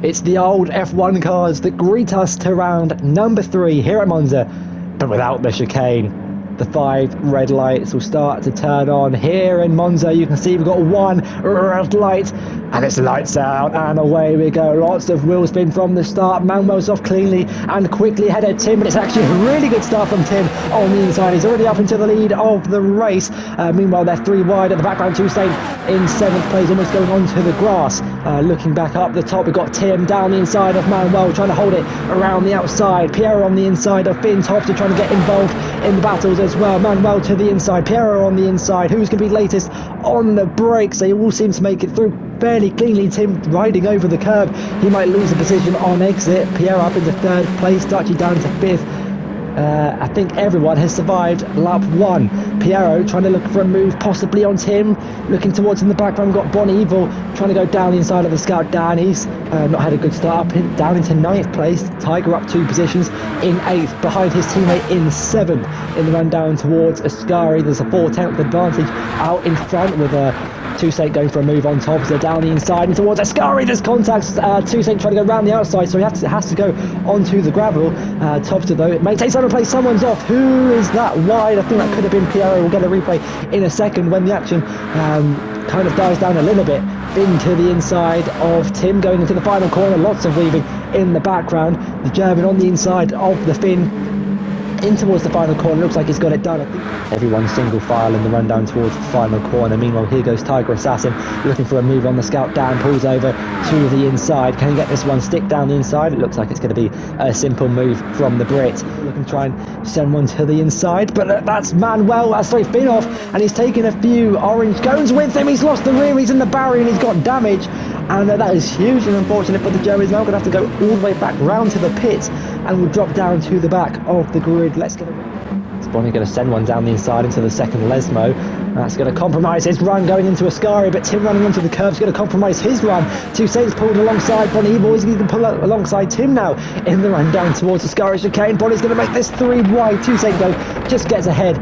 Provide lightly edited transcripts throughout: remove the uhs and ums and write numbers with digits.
It's the old F1 cars that greet us to round number 3 here at Monza, but without the chicane. The 5 red lights will start to turn on here in Monza. You can see we've got 1 red light, and it's lights out, and away we go. Lots of wheel spin from the start. Manuel's off cleanly and quickly ahead of Tim, but it's actually a really good start from Tim on the inside. He's already up into the lead of the race. Meanwhile, they're 3 wide at the background. Toussaint in 7th place, almost going onto the grass. Looking back up the top, we've got Tim down the inside of Manuel, trying to hold it around the outside. Pierre on the inside of Finn. Tops are trying to get involved in the battles as well. Manuel to the inside, Pierre on the inside. Who's going to be latest on the brakes? They all seem to make it through fairly cleanly. Tim riding over the curb. He might lose a position on exit. Pierre up into 3rd place, Dutchy down to 5th. I think everyone has survived lap 1. Piero trying to look for a move possibly on Tim, looking towards in the background. Got Bon Evil trying to go down the inside of the Scout. Dan, he's not had a good start, up down into 9th place. Tiger up 2 positions in 8th, behind his teammate in 7th in the run down towards Ascari. There's a 4/10 advantage out in front with Toussaint going for a move on top. So down the inside and towards Ascari. There's contacts. Toussaint trying to go around the outside, so he has to go onto the gravel. Topster though, it maintains 7th place. Someone's off. Who is that wide? I think that could have been Piero. We'll get a replay in a second when the action kind of dies down a little bit. Into the inside of Tim going into the final corner. Lots of weaving in the background. The German on the inside of the Finn in towards the final corner. Looks like he's got it done. I think everyone's single file in the run down towards the final corner. Meanwhile, here goes Tiger Assassin looking for a move on the Scout. Dan pulls over to the inside. Can he get this one stick down the inside? It looks like it's going to be a simple move from the Brit. Looking to try and send one to the inside, but that's Manuel, sorry, Finn off, and he's taken a few orange cones with him. He's lost the rear, he's in the barrier, and he's got damage. And that is huge and unfortunate for the Joe. He's now going to have to go all the way back round to the pit and will drop down to the back of the grid. Let's get a... Is Bonnie going to send one down the inside into the second Lesmo? That's going to compromise his run going into Ascari, but Tim running onto the curb is going to compromise his run. Toussaint's pulled alongside Bonnie. Boys going to pull alongside Tim now in the run down towards Ascari chicane. Bonnie's going to make this 3 wide. Toussaint though just gets ahead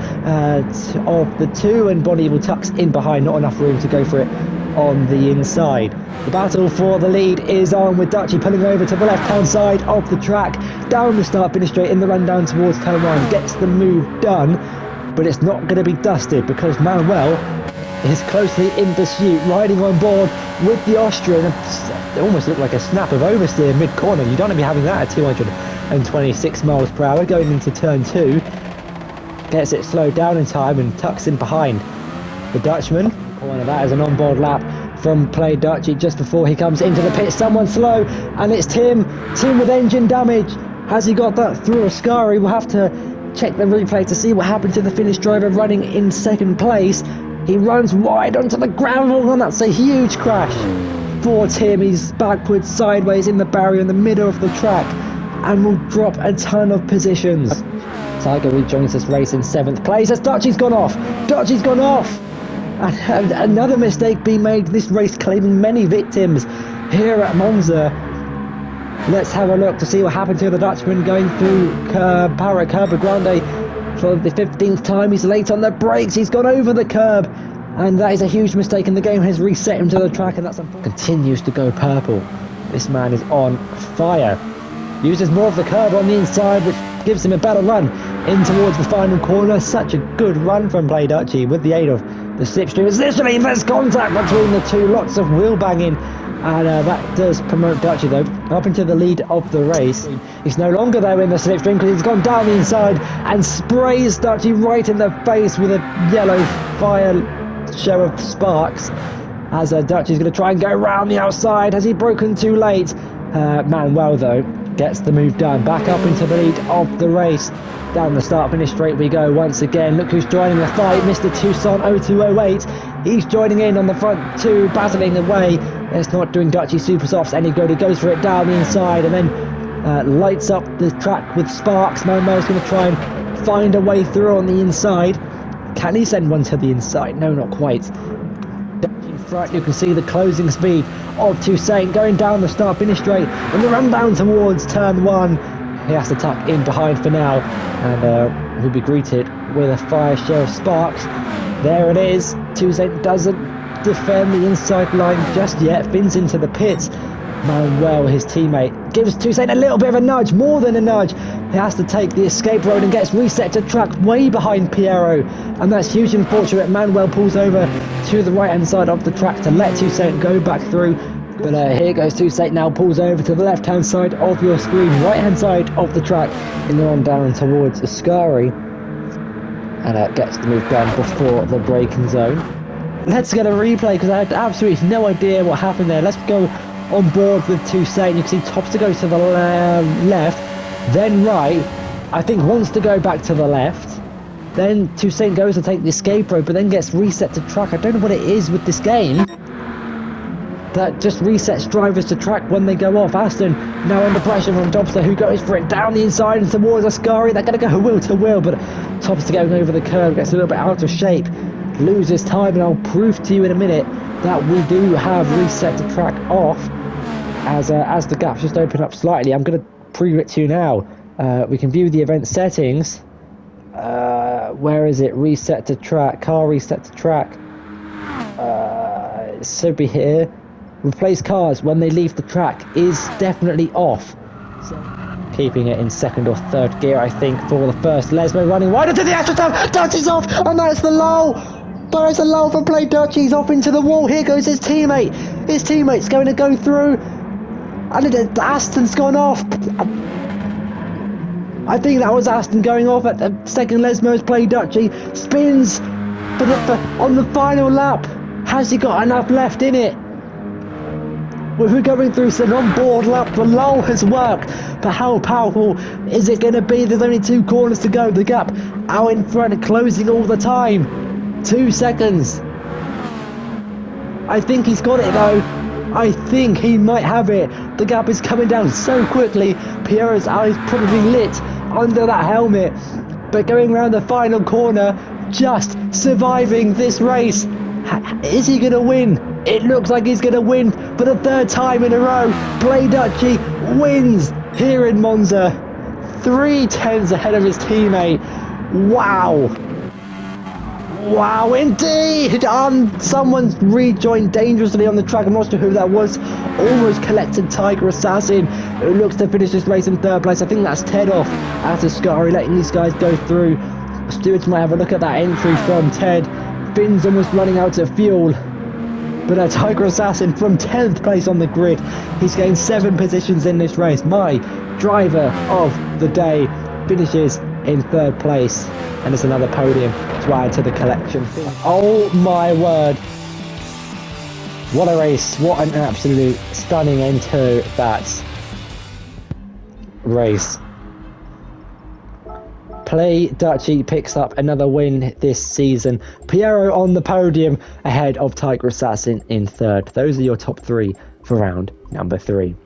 of the 2, and Bonnie will tucks in behind. Not enough room to go for it on the inside. The battle for the lead is on, with Dutchy pulling over to the left-hand side of the track, down the start finish straight in the run down towards turn 1. Gets the move done, but it's not going to be dusted because Manuel is closely in pursuit, riding on board with the Austrian. It almost looked like a snap of oversteer mid-corner. You don't want to be having that at 226 miles per hour going into turn 2. Gets it slowed down in time and tucks in behind the Dutchman. Corner, that is an on-board lap from Play Dutchy just before he comes into the pit. Someone slow, and it's Tim with engine damage. Has he got that through Ascari? We'll have to check the replay to see what happened to the Finnish driver running in 2nd place. He runs wide onto the gravel, and that's a huge crash for Tim. He's backwards, sideways in the barrier in the middle of the track and will drop a ton of positions. Tiger rejoins this race in 7th place as Dutchy's gone off. Dutchy's gone off. And another mistake being made this race, claiming many victims here at Monza. Let's have a look to see what happened to the Dutchman going through Curb Grande for the 15th time. He's late on the brakes, he's gone over the curb, and that is a huge mistake, and the game has reset him to the track, and that's continues to go purple. This man is on fire. Uses more of the curb on the inside, which gives him a better run in towards the final corner. Such a good run from Play Dutchy with the aid of the slipstream. It's literally there's contact between the 2, lots of wheel banging, and that does promote Dutchy though up into the lead of the race. He's no longer though in the slipstream because he's gone down the inside and sprays Dutchy right in the face with a yellow fire show of sparks as Dutchy's going to try and go around the outside. Has he broken too late? Manuel though gets the move done, back up into the lead of the race. Down the start finish straight we go once again. Look who's joining the fight, Mr. Tucson 0208. He's joining in on the front 2, battling away. It's not doing Dutchy super softs any good. He goes for it down the inside and then lights up the track with sparks. Manuel's going to try and find a way through on the inside. Can he send one to the inside? No, not quite. In front you can see the closing speed of Toussaint going down the start finish straight and the run down towards turn 1. He has to tuck in behind for now, and he'll be greeted with a fire show of sparks. There it is. Toussaint doesn't defend the inside line just yet. Fins into the pits. Manuel, his teammate, gives Toussaint a little bit of a nudge, more than a nudge. He has to take the escape road and gets reset to track way behind Piero. And that's hugely unfortunate. Manuel pulls over to the right-hand side of the track to let Toussaint go back through. But here goes Toussaint now, pulls over to the left-hand side of your screen, right-hand side of the track, and on down towards Ascari. And gets the move done before the braking zone. Let's get a replay because I had absolutely no idea what happened there. Let's go on board with Toussaint. You can see Topster goes to the left, then right. I think wants to go back to the left. Then Toussaint goes to take the escape road, but then gets reset to track. I don't know what it is with this game that just resets drivers to track when they go off. Aston now under pressure from Topster, who goes for it down the inside and towards Ascari. They're going to go wheel to wheel, but Topster going over the curve gets a little bit out of shape, loses time, and I'll prove to you in a minute that we do have reset to track off as the gap's just opened up slightly. I'm going to prove it to you now. We can view the event settings. Where is it? Reset to track, car reset to track. It should be here. Replace cars when they leave the track is definitely off. So, keeping it in second or third gear, I think, for the first Lesmo running wide into the extra time. Dutchy's off, and that's the lull. There is a lull from play. Dutchy's off into the wall. Here goes his teammate. His teammate's going to go through. And Aston's gone off. I think that was Aston going off at the second. Lesmo's play. Dutchy spins, but on the final lap, has he got enough left in it? We're going through some on-board lap. The lull has worked, but how powerful is it going to be? There's only 2 corners to go. The gap out in front, closing all the time. 2 seconds. I think he's got it though. I think he might have it. The gap is coming down so quickly. Piero's eyes probably lit under that helmet, but going around the final corner, just surviving this race. Is he going to win? It looks like he's going to win for the 3rd time in a row. Play Dutchy wins here in Monza. 3 tenths ahead of his teammate. Wow. Wow, indeed! Someone's rejoined dangerously on the track. I'm not sure who that was. Almost collected Tiger Assassin, who looks to finish this race in 3rd place. I think that's Ted off at Ascari, letting these guys go through. Stewards might have a look at that entry from Ted. Finn's almost running out of fuel. But Tiger Assassin from 10th place on the grid. He's gained 7 positions in this race. My driver of the day finishes in 3rd place. And it's another podium to add to the collection. Oh my word. What a race. What an absolute stunning end to that race. Play Dutchy picks up another win this season. Piero on the podium ahead of Tiger Assassin in 3rd. Those are your top 3 for round number 3.